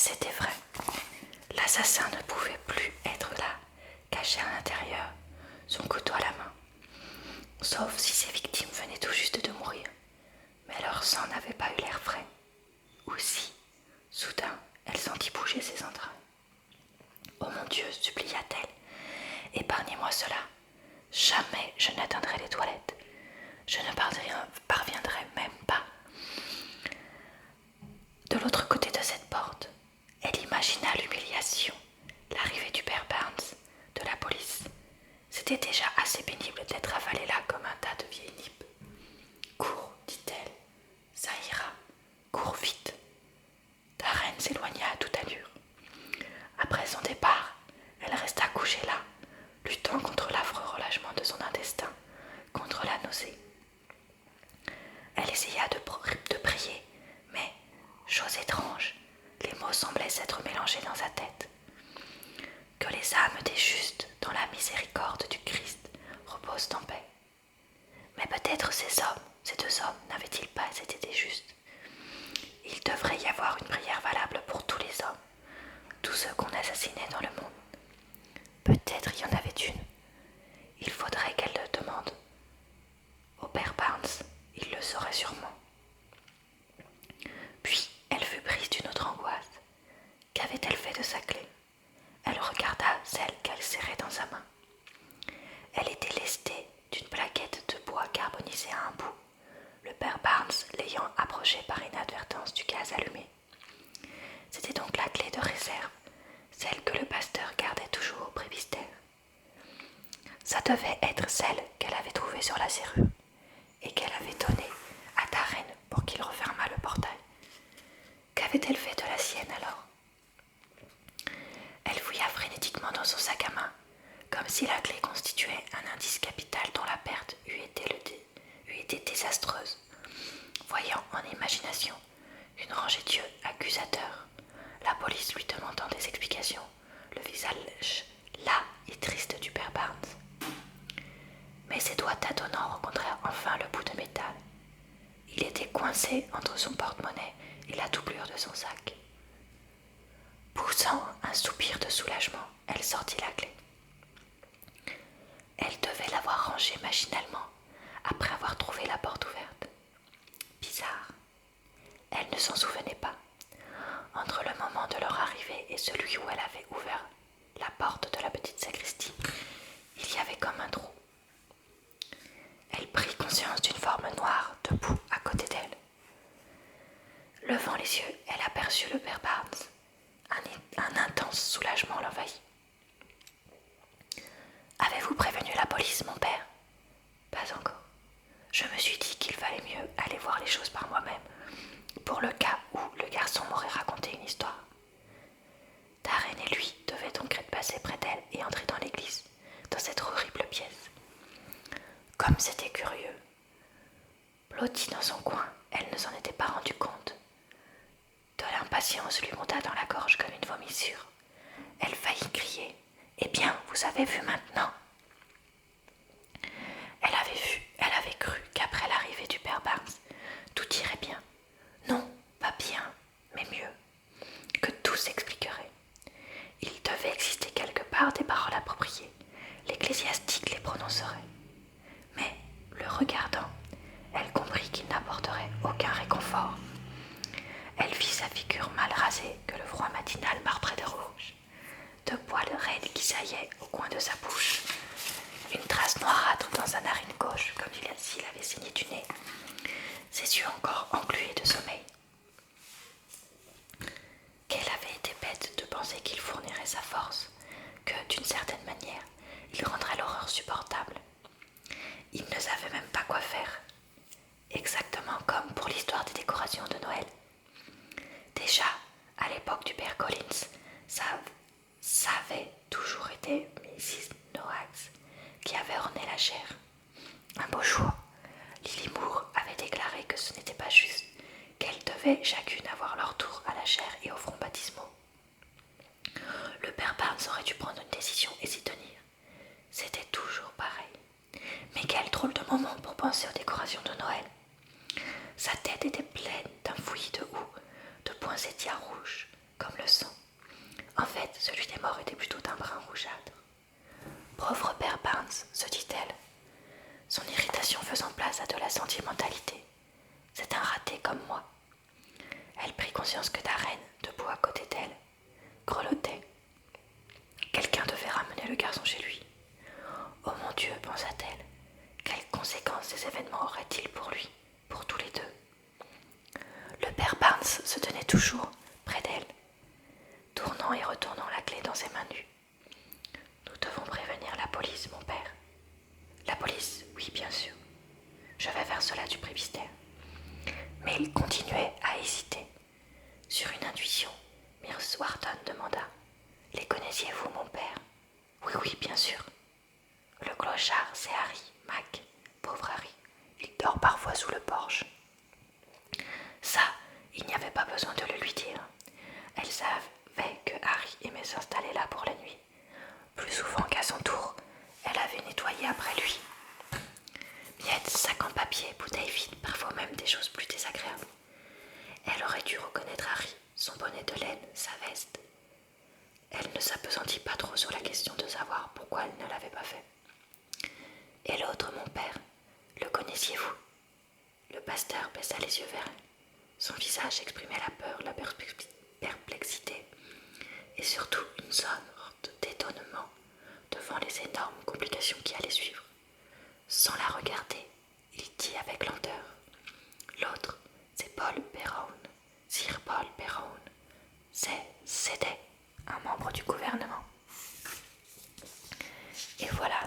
c'était vrai. L'assassin ne pouvait plus être là, caché à l'intérieur, son couteau à la main. Sauf si ses victimes venaient tout juste de mourir. Mais leur sang n'avait pas eu l'air frais. Ou si, soudain, elle sentit bouger ses entrailles. « Oh mon Dieu, supplia-t-elle, épargnez-moi cela. Jamais je n'atteindrai les toilettes. Je ne parviendrai même pas. » De l'autre côté de cette porte, elle imagina l'humiliation, l'arrivée du père Barnes, de la police. C'était déjà assez pénible d'être avalée là comme un tas de vieilles nippes. « Cours, dit-elle, ça ira, cours vite. » Darren s'éloigna à toute allure. Après son départ, elle resta couchée là, luttant contre l'affreux relâchement de son intestin, contre la nausée. Elle essaya de prier, mais, chose étrange, les mots semblaient s'être mélangés dans sa tête. Que les âmes des justes, dans la miséricorde du Christ, reposent en paix. Mais peut-être ces deux hommes, n'avaient-ils pas été des justes? Il devrait y avoir une prière valable pour tous les hommes, tous ceux qu'on assassinait dans le monde. Peut-être y en avait une. Il faudrait qu'elle le demande. Au père Barnes, il le saurait sûrement. Puis, elle fut prise d'une autre angoisse. Qu'avait-elle fait de sa clé? Elle regarda celle qu'elle serrait dans sa main. Elle était lestée d'une plaquette de bois carbonisé à un bout, le père Barnes l'ayant approchée par inadvertance du gaz allumé. C'était donc la clé de réserve, celle que le pasteur gardait toujours au presbytère. Ça devait être celle qu'elle avait trouvée sur la serrure et qu'elle avait donnée à Darren pour qu'il refermât le portail. Qu'avait-elle fait de la sienne alors? Elle fouilla frénétiquement dans son sac à main, comme si la clé constituait un indice capital dont la perte eût été désastreuse, voyant en imagination une rangée d'yeux accusateurs, la police lui demandant des explications, le visage las et triste du père Barnes. Mais ses doigts tâtonnants rencontrèrent enfin le bout de métal. Il était coincé entre son porte-monnaie et la doublure de son sac. Poussant un soupir de soulagement, elle sortit la clé. Elle devait l'avoir rangée machinalement, après avoir trouvé la porte ouverte. Bizarre. Elle ne s'en souvenait pas. Entre le moment de leur arrivée et celui où elle avait ouvert la porte de la petite sacristie, il y avait comme un trou. Elle prit conscience d'une forme noire debout à côté d'elle. Levant les yeux, elle aperçut le père Barnes. Un intense soulagement l'envahit. « Avez-vous prévenu la police, mon père ?»« Pas encore. Je me suis dit qu'il valait mieux aller voir les choses par moi-même, pour le cas où le garçon m'aurait raconté une histoire. » Darren et lui devaient donc être passés près d'elle et entrer dans l'église, dans cette horrible pièce. Comme c'était curieux. Blottie dans son coin, elle ne s'en était pas rendue compte. De l'impatience lui monta dans la gorge comme une vomissure. Elle faillit crier. « Eh bien, vous avez vu maintenant ?» Elle avait cru qu'après l'arrivée du père Barnes, tout irait bien. Non, pas bien, mais mieux. Que tout s'expliquerait. Il devait exister quelque part des paroles appropriées. L'ecclésiastique les prononcerait. Mais, le regardant, elle comprit qu'il n'apporterait aucun réconfort. Elle vit sa figure mal rasée que le froid matinal marbrait de rouge, deux poils raides qui saillaient au coin de sa bouche, une trace noirâtre dans sa narine gauche comme s'il avait saigné du nez, ses yeux encore englués de sommeil. Qu'elle avait été bête de penser qu'il fournirait sa force, que, d'une certaine manière, il rendrait l'horreur supportable. Il ne savait même pas quoi faire, exactement comme pour l'histoire des décorations de Noël. Déjà, à l'époque du père Collins, ça avait toujours été Mrs. Noax qui avait orné la chair. Un beau jour, Lily Moore avait déclaré que ce n'était pas juste, qu'elles devaient chacune avoir leur tour à la chair et aux fronts baptismaux. Le père Barnes aurait dû prendre une décision et s'y tenir. C'était toujours pareil. Mais quel drôle de moment pour penser aux décorations de Noël. Sa tête était pleine d'un fouillis de houx, de poinsettias rouges, comme le sang. était plutôt d'un brun rougeâtre. Pauvre père Barnes, se dit-elle, son irritation faisant place à de la sentimentalité. C'est un raté comme moi. Elle prit conscience que Darren, debout à côté d'elle, grelottait. Quelqu'un devait ramener le garçon chez lui. Oh mon Dieu, pensa-t-elle, quelles conséquences ces événements auraient-ils pour lui, pour tous les deux? Le père Barnes se tenait toujours près d'elle, tournant et retournant la clé dans ses mains nues. Nous devons prévenir la police, mon père. La police, oui, bien sûr. Je vais faire cela du presbytère. Mais il continuait à hésiter. Sur une intuition, Miss Wharton demanda: les connaissiez-vous, mon père? Oui, oui, bien sûr. Le clochard, c'est Harry, Mac. Pauvre Harry, il dort parfois sous le porche. Ça, il n'y avait pas besoin de le lui dire. Elle savait que Harry aimait s'installer là pour la nuit. Plus souvent qu'à son tour, elle avait nettoyé après lui. Miettes, sac en papier, bouteilles vides, parfois même des choses plus désagréables. Elle aurait dû reconnaître Harry, son bonnet de laine, sa veste. Elle ne s'appesantit pas trop sur la question de savoir pourquoi elle ne l'avait pas fait. Et l'autre, mon père, le connaissiez-vous? Le pasteur baissa les yeux vers elle. Son visage exprimait la peur, la perplexité et surtout une sorte d'étonnement devant les énormes complications qui allaient suivre. Sans la regarder, il dit avec lenteur: l'autre, c'est Paul Perrown, Sir Paul Perrown. C'était un membre du gouvernement. Et voilà,